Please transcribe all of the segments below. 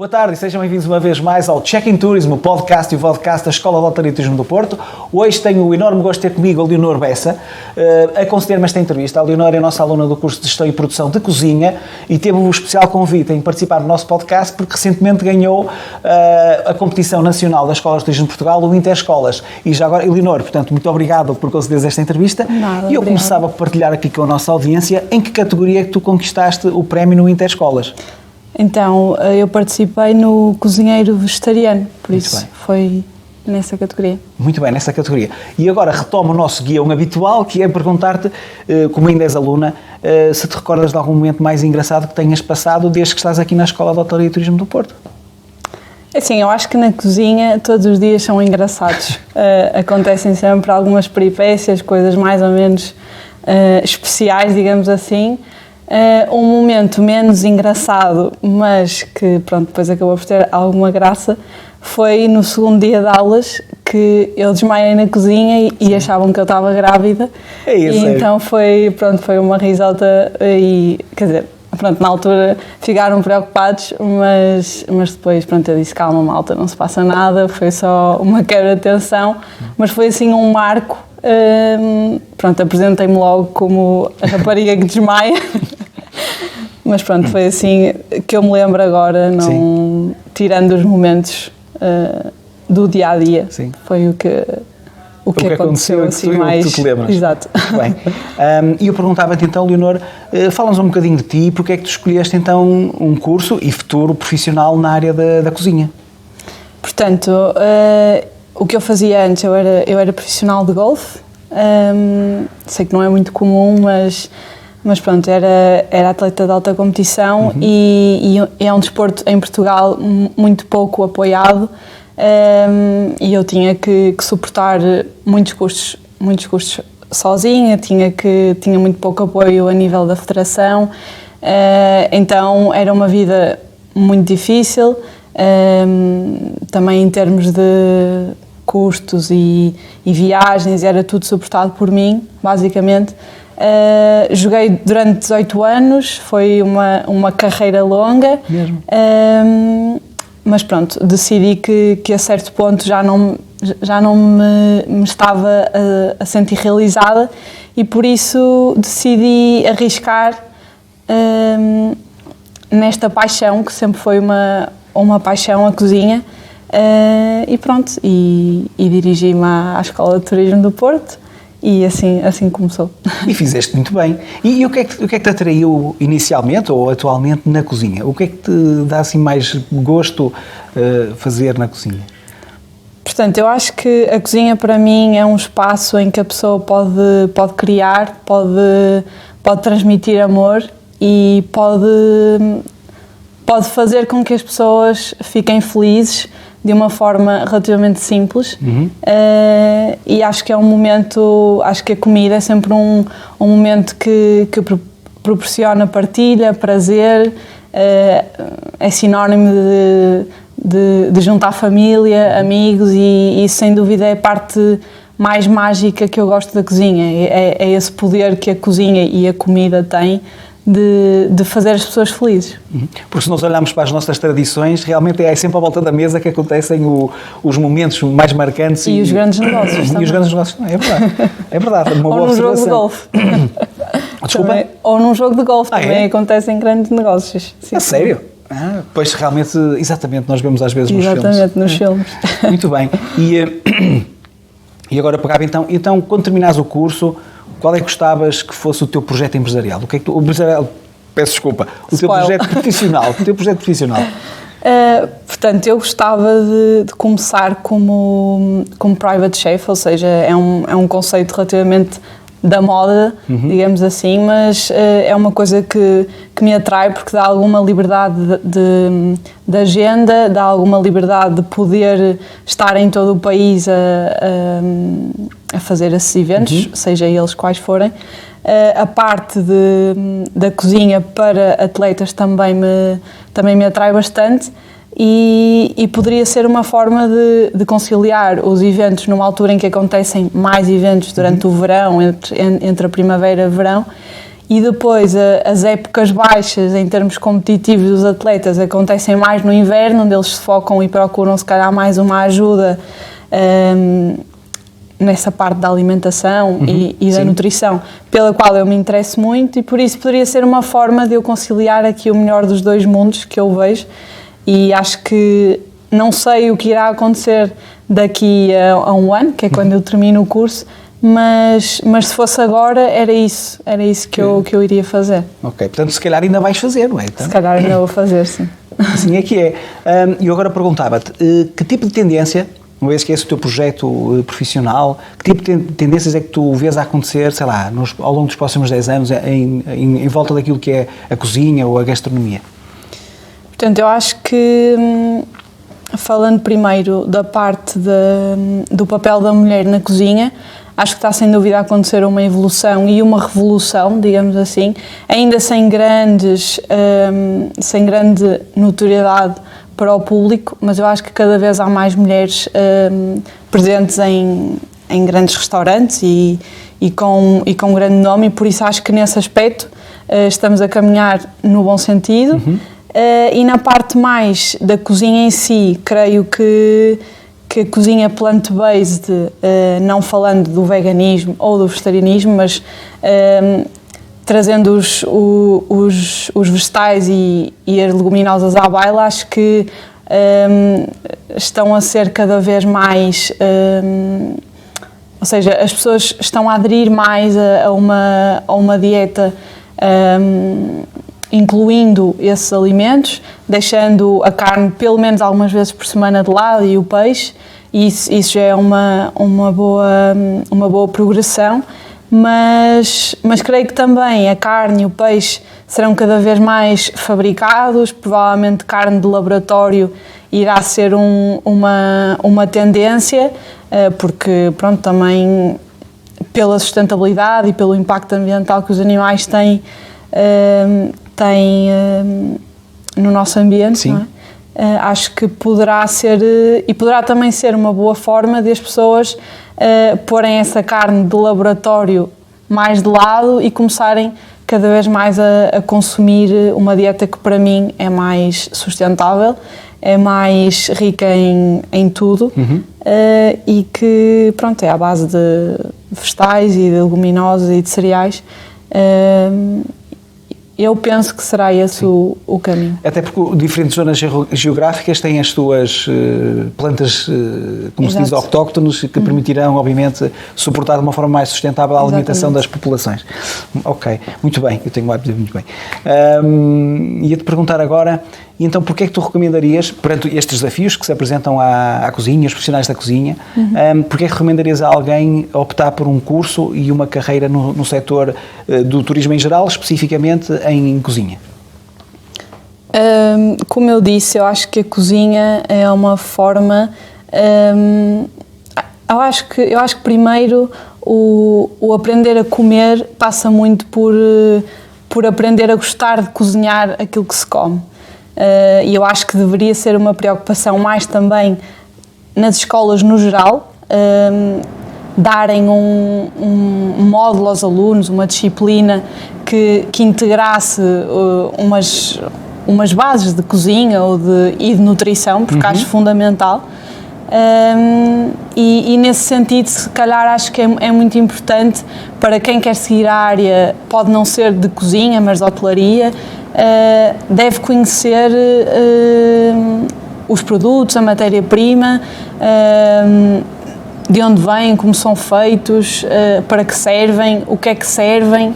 Boa tarde e sejam bem-vindos uma vez mais ao Check-in Turismo, o podcast e o vodcast da Escola de Hotelaria e Turismo do Porto. Hoje tenho o enorme gosto de ter comigo a Leonor Bessa a conceder-me esta entrevista. A Leonor é a nossa aluna do curso de Gestão e Produção de Cozinha e teve um especial convite em participar do nosso podcast porque recentemente ganhou a competição nacional das Escolas de Turismo de Portugal, o Interescolas. E já agora, Leonor, portanto, muito obrigado por concederes esta entrevista. Nada, e eu começava por partilhar aqui com a nossa audiência em que categoria é que tu conquistaste o prémio no Interescolas. Então, eu participei no cozinheiro vegetariano, por isso foi nessa categoria. Muito bem, nessa categoria. E agora retomo o nosso guião habitual, que é perguntar-te, como ainda és aluna, se te recordas de algum momento mais engraçado que tenhas passado desde que estás aqui na Escola de Hotelaria e Turismo do Porto? Assim, eu acho que na cozinha todos os dias são engraçados. Acontecem sempre algumas peripécias, coisas mais ou menos especiais, digamos assim. Um momento menos engraçado, mas que pronto, depois acabou por ter alguma graça, foi no segundo dia de aulas que eu desmaiei na cozinha e achavam que eu estava grávida. É isso, e então foi uma risota e, quer dizer, pronto, na altura ficaram preocupados, mas depois, pronto, eu disse, calma malta, não se passa nada, foi só uma quebra de tensão, mas foi assim um marco. Pronto, apresentei-me logo como a rapariga que desmaia. Mas pronto, foi assim que eu me lembro agora, não tirando os momentos do dia-a-dia. Sim. Foi o que aconteceu assim mais... Tu te lembras. Exato. Bem, e eu perguntava-te então, Leonor, fala-nos um bocadinho de ti, porque é que tu escolheste então um curso e futuro profissional na área da cozinha? Portanto, o que eu fazia antes, eu era profissional de golfe, sei que não é muito comum, mas pronto, era atleta de alta competição e é um desporto em Portugal muito pouco apoiado e eu tinha que suportar muitos custos sozinha, tinha muito pouco apoio a nível da federação, então era uma vida muito difícil, também em termos de custos e viagens, era tudo suportado por mim, basicamente. Joguei durante 18 anos, foi uma carreira longa, mas pronto, decidi que a certo ponto já não me estava a sentir realizada e por isso decidi arriscar nesta paixão, que sempre foi uma paixão, a cozinha, e pronto, e dirigi-me à Escola de Turismo do Porto. E assim começou. E fizeste muito bem. E o que é que te atraiu inicialmente ou atualmente na cozinha? O que é que te dá assim mais gosto fazer na cozinha? Portanto, eu acho que a cozinha para mim é um espaço em que a pessoa pode criar, pode transmitir amor e pode fazer com que as pessoas fiquem felizes de uma forma relativamente simples e acho que é um momento, acho que a comida é sempre um momento que proporciona partilha, prazer, é sinónimo de juntar família, amigos e isso sem dúvida é a parte mais mágica que eu gosto da cozinha, é esse poder que a cozinha e a comida têm de fazer as pessoas felizes. Porque se nós olharmos para as nossas tradições, realmente é sempre à volta da mesa que acontecem os momentos mais marcantes. E os grandes negócios também. E os grandes negócios também, é verdade. É verdade. Uma ou num jogo de golfe. Desculpa? Também, ou num jogo de golfe também acontecem grandes negócios. Sim, sério? Pois realmente, exatamente, nós vemos às vezes nos filmes. Exatamente, nos filmes. Muito bem. E agora pegava então, quando terminares o curso, qual é que gostavas que fosse o teu projeto empresarial? O que é que peço desculpa, o teu projeto profissional? Portanto, eu gostava de começar como private chef, ou seja, é um conceito relativamente da moda, digamos assim, mas é uma coisa que me atrai porque dá alguma liberdade de agenda, dá alguma liberdade de poder estar em todo o país a fazer esses eventos, seja eles quais forem. A parte da cozinha para atletas também me atrai bastante e poderia ser uma forma de conciliar os eventos numa altura em que acontecem mais eventos durante o verão, entre a primavera e o verão, e depois as épocas baixas em termos competitivos dos atletas acontecem mais no inverno, onde eles se focam e procuram se calhar mais uma ajuda nessa parte da alimentação e da nutrição, pela qual eu me interesso muito, e por isso poderia ser uma forma de eu conciliar aqui o melhor dos dois mundos que eu vejo, e acho que não sei o que irá acontecer daqui a um ano, que é quando eu termino o curso, mas se fosse agora era isso que eu iria fazer. Ok, portanto se calhar ainda vais fazer, não é? Então, se calhar ainda vou fazer, sim. Assim é que é. E eu agora perguntava-te, que tipo de tendência, uma vez que esse é o teu projeto profissional, que tipo de tendências é que tu vês a acontecer, sei lá, ao longo dos próximos 10 anos em volta daquilo que é a cozinha ou a gastronomia? Portanto, eu acho que, falando primeiro da parte do papel da mulher na cozinha, acho que está sem dúvida a acontecer uma evolução e uma revolução, digamos assim, ainda sem grande notoriedade para o público, mas eu acho que cada vez há mais mulheres presentes em grandes restaurantes e com grande nome, e por isso acho que nesse aspecto estamos a caminhar no bom sentido. E na parte mais da cozinha em si, creio que a cozinha plant-based, não falando do veganismo ou do vegetarianismo, mas trazendo os vegetais e as leguminosas à baila, acho que estão a ser cada vez mais, ou seja, as pessoas estão a aderir mais a uma dieta incluindo esses alimentos, deixando a carne pelo menos algumas vezes por semana de lado e o peixe, e isso já é uma boa progressão, mas creio que também a carne e o peixe serão cada vez mais fabricados, provavelmente carne de laboratório irá ser uma tendência, porque pronto, também pela sustentabilidade e pelo impacto ambiental que os animais têm no nosso ambiente. Sim. Não é? Acho que poderá ser, e poderá também ser uma boa forma de as pessoas porem essa carne de laboratório mais de lado e começarem cada vez mais a consumir uma dieta que para mim é mais sustentável, é mais rica em tudo, e que pronto, é à base de vegetais e de leguminosas e de cereais. Eu penso que será esse o caminho. Até porque diferentes zonas geográficas têm as suas plantas, como se diz, autóctones, que permitirão, obviamente, suportar de uma forma mais sustentável a alimentação das populações. Ok, muito bem, eu tenho o hábito de dizer muito bem. Ia-te perguntar agora, então, porquê é que tu recomendarias, perante estes desafios que se apresentam à cozinha, aos profissionais da cozinha, porquê é que recomendarias a alguém optar por um curso e uma carreira no setor do turismo em geral, especificamente em cozinha? Como eu disse, eu acho que a cozinha é uma forma... eu acho que primeiro o aprender a comer passa muito por aprender a gostar de cozinhar aquilo que se come. E eu acho que deveria ser uma preocupação mais também nas escolas no geral, darem um módulo aos alunos, uma disciplina que integrasse umas bases de cozinha e de nutrição, porque acho fundamental. E nesse sentido, se calhar, acho que é muito importante para quem quer seguir a área, pode não ser de cozinha, mas de hotelaria, deve conhecer os produtos, a matéria-prima, de onde vêm, como são feitos, para que servem, o que é que servem,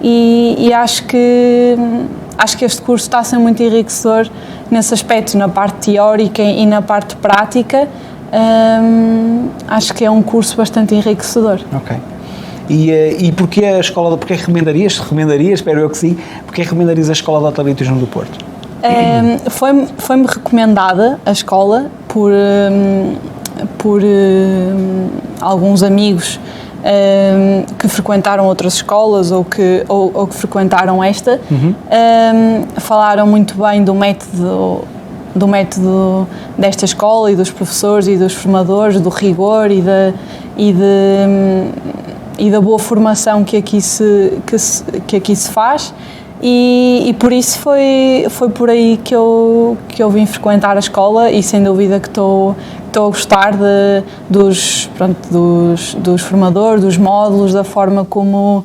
e acho que este curso está a ser muito enriquecedor nesse aspecto, na parte teórica e na parte prática. Acho que é um curso bastante enriquecedor. Ok. E porquê a escola, porquê recomendarias, espero eu que sim, porquê recomendarias a Escola de Hotelaria e Turismo do Porto? Foi-me recomendada a escola por alguns amigos que frequentaram outras escolas ou que frequentaram esta. Falaram muito bem do método desta e da boa formação que aqui se faz. E por isso foi por aí que eu vim frequentar a escola e sem dúvida que estou a gostar dos formadores, dos módulos, da forma como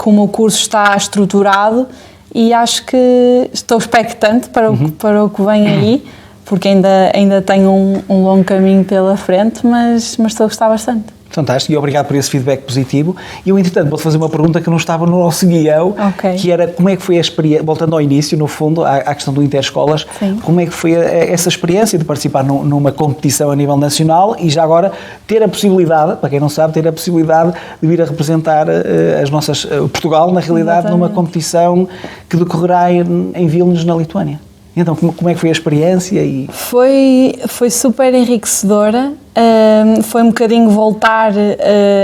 o curso está estruturado, e acho que estou expectante para o que vem aí, porque ainda tenho um longo caminho pela frente, mas estou a gostar bastante. Fantástico, e obrigado por esse feedback positivo. E eu, entretanto, vou-te fazer uma pergunta que não estava no nosso guião, que era como é que foi a experiência, voltando ao início, no fundo, à questão do Interescolas, como é que foi essa experiência de participar numa competição a nível nacional e já agora ter a possibilidade, para quem não sabe, ter a possibilidade de vir a representar Portugal, na realidade, numa competição que decorrerá em Vilnius, na Lituânia. Então, como é que foi a experiência? Foi super enriquecedora, foi um bocadinho voltar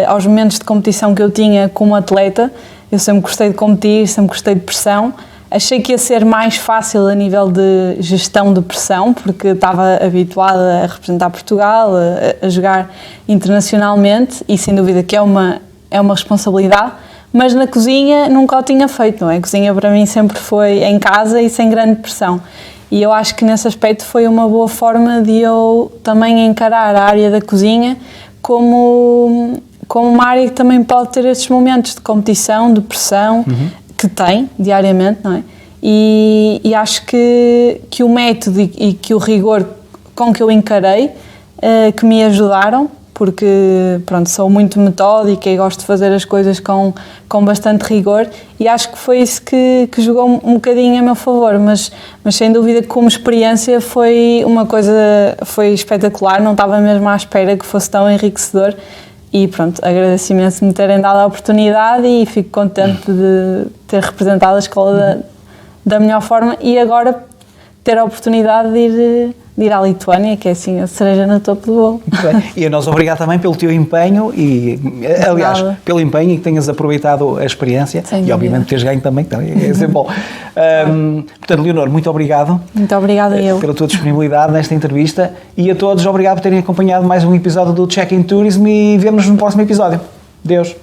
aos momentos de competição que eu tinha como atleta. Eu sempre gostei de competir, sempre gostei de pressão. Achei que ia ser mais fácil a nível de gestão de pressão, porque estava habituada a representar Portugal, a jogar internacionalmente, e sem dúvida que é uma responsabilidade. Mas na cozinha nunca o tinha feito, não é? A cozinha para mim sempre foi em casa e sem grande pressão. E eu acho que nesse aspecto foi uma boa forma de eu também encarar a área da cozinha como uma área que também pode ter estes momentos de competição, de pressão, que tem diariamente, não é? E acho que o método e que o rigor com que eu encarei, que me ajudaram, porque pronto, sou muito metódica e gosto de fazer as coisas com bastante rigor, e acho que foi isso que jogou um bocadinho a meu favor, mas sem dúvida que como experiência foi espetacular, não estava mesmo à espera que fosse tão enriquecedor, e pronto, agradeço imenso me terem dado a oportunidade e fico contente de ter representado a escola da melhor forma, e agora ter a oportunidade de ir à Lituânia, que é assim a cereja no topo do bolo. Muito bem. E a nós obrigado também pelo teu empenho e, aliás, pelo empenho e que tenhas aproveitado a experiência. E obviamente teres ganho também, é sempre bom. Portanto, Leonor, muito obrigado. Muito obrigada eu. Pela tua disponibilidade nesta entrevista, e a todos obrigado por terem acompanhado mais um episódio do Check-in Tourism, e vemo-nos no próximo episódio. Deus.